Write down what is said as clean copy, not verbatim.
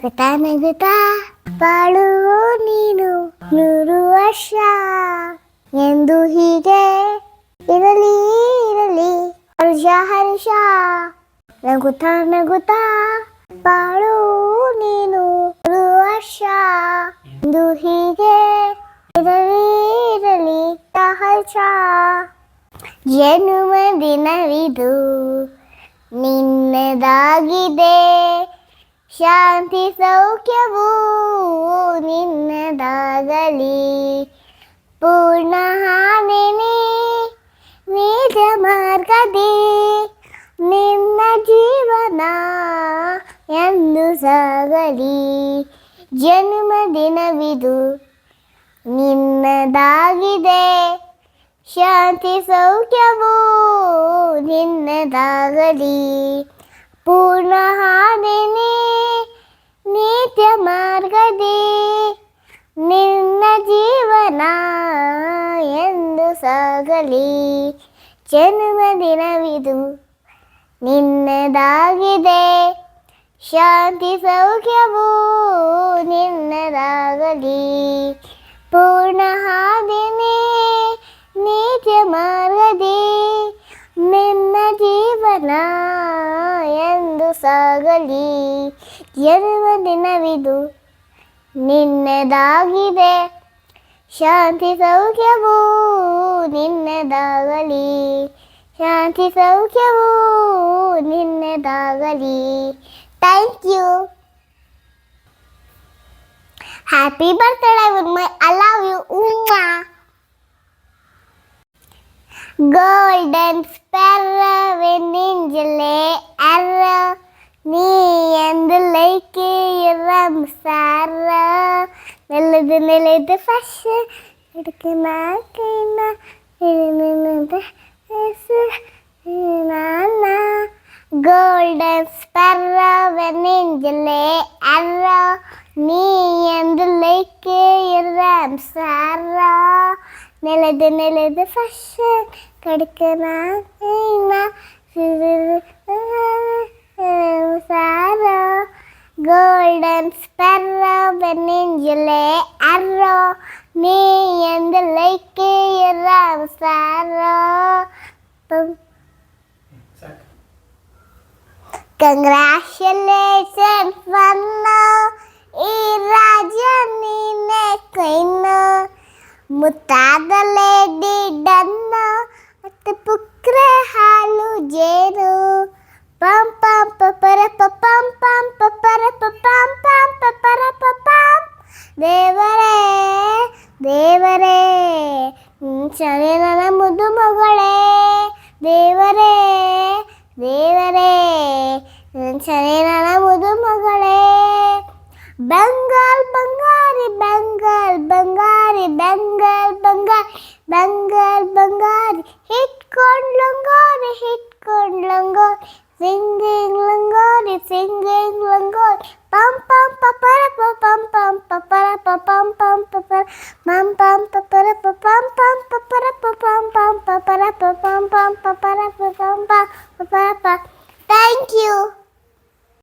ನಗುತ್ತಾ ನಗುತ್ತಾ ಬಾಳು ನೀನು 100 ವರ್ಷ ಎಂದು ಹೀಗೆ ಇರಲಿ ಇರಲಿ ಹರ್ಷ ಹರ್ಷ. ನಗುತ್ತಾ ನಗುತ್ತಾ ಬಾಳು ನೀನು 100 ವರ್ಷ ಎಂದು ಹೀಗೆ ಇರಲಿ ಇರಲಿ ಹರ್ಷ. ಜನ್ಮದಿನವಿದು ನಿನ್ನದಾಗಿದೆ, ಶಾಂತಿ ಸೌಖ್ಯವೂ ನಿನ್ನದಾಗಲಿ. ಪೂರ್ಣ ಹಾದಿನಿ ನಿಜ ಮಾರ್ಗದಿ ನಿನ್ನ ಜೀವನ ಎಂದು ಸಾಗಲಿ. ಜನ್ಮದಿನವಿದು ನಿನ್ನದಾಗಿದೆ, ಶಾಂತಿ ಸೌಖ್ಯವೂ ನಿನ್ನದಾಗಲಿ. ಪೂರ್ಣ ಹಾದಿನಿ ನಿತ್ಯ ಮಾರ್ಗದಿ ನಿನ್ನ ಜೀವನ ಎಂದು ಸಾಗಲಿ. ಜನ್ಮದಿನವಿದು ನಿನ್ನದಾಗಿದೆ, ಶಾಂತಿ ಸೌಖ್ಯವೂ ನಿನ್ನದಾಗಲಿ. ಪೂರ್ಣ ಹಾದಿನಿ ನಿತ್ಯ ಮಾರ್ಗದಿ ನಿನ್ನ ಜೀವನ ಎಂದು ಸಾಗಲಿ. ಜನ್ಮದಿನವಿದು ನಿನ್ನದಾಗಿದೆ, ಶಾಂತಿ ಸೌಖ್ಯವೂ ನಿನ್ನದಾಗಲಿ. ಶಾಂತಿ ಸೌಖ್ಯವೂ ನಿನ್ನದಾಗಲಿ. Thank you. ಹ್ಯಾಪಿ ಬರ್ತ್ಡೇ ಉಮ್ಮಾ. ಐ ಲವ್ ಯು ಉಮ್ಮಾ. ಗೋಲ್ಡನ್ ಸ್ಪೆರ್ರವೆನ್ನಿಂಜಲೆ ಅರ್ರ ನೀ ಎಂದು ಲೈಕೆ ಇರಮ್ಸಾರ. ನೆಲದು ನೆಲದು ಫಶ್ ಹಿಡ್ಕೆ ನಾಲ್ಕೈನ ನಾನ. ಗೋಲ್ಡನ್ ಸ್ಪೆರ್ರವೆನ್ನಿಂಜಲೆ ಅರ್ರ ನೀ ಎಂದು ಲೈಕೆ ಇರಮ್ಸಾರ. ನೆಲದು ನೆಲದು ಫಶ್ ಕಡ್ಕನ ಸಾರ. ಗೋಲ್ಡನ್ ಸ್ಪೆರ್ರವೆನ್ನಿಂಜಲೆ ಅರ್ರ ನೀ ಎಂದು ಲೈಕೆ ಇರಮ್ಸಾರ. ಕಂಗ್ರ್ಯಾಚುಲೇಷನ್ಸ್ ವನ್ನ ಈ ರಾಜ ನೀನೆ ಕೈನ. ಮುತ್ತಾದ ಲೇಡಿ ಡನ್ನ ಮತ್ತು ಪುಕ್ರೆ ಹಾಲು ಜೇನು. ಪಂ ಪಂ ಪಪರ ಪಂ ಪಂ ಪಪರ ಪಂ ಪಂ ಪಪರ ಪಂ. ದೇವರೇ ದೇವರೇ ಶನಿ ನನ್ನ ಮುದ್ದು ಮಗಳೇ. ದೇವರೇ ದೇವರೇ ಶನಿ ನನ್ನ ಮುದ್ದು ಮಗಳೇ. ಬೆಂಗಾಲ್ ಬಂಗಾರಿ ಬೆಂಗಾಲ್ ಬಂಗಾರಿ ಬೆಂಗಾಲ್ ಬಂಗಾರಿ ಬೆಂಗಾಲ್ ಬಂಗಾರಿ. ಹಿಟ್ಕೊಂಡ್ ಲಂಗೋರಿ ಹಿಟ್ಕೊಂಡ್ ಲಂಗೋರಿ ಸಿಂಗಿಂಗ್ ಲಂಗೋರಿ ಸಿಂಗಿಂಗ್ ಲಂಗೋರಿ. ಪಂ ಪಂ ಪಪರ ಪಂ ಪಂ ಪಪರ ಪಂ ಪಂ ಪಪರ ಪಂ ಪಂ ಪಪರ ಪಂ ಪಂ ಪಪರ ಪಂ ಪಂ ಪಪರ ಪಂ ಪಂ ಪಪರ ಪಂ ಪಂ ಪಪರ. Thank you.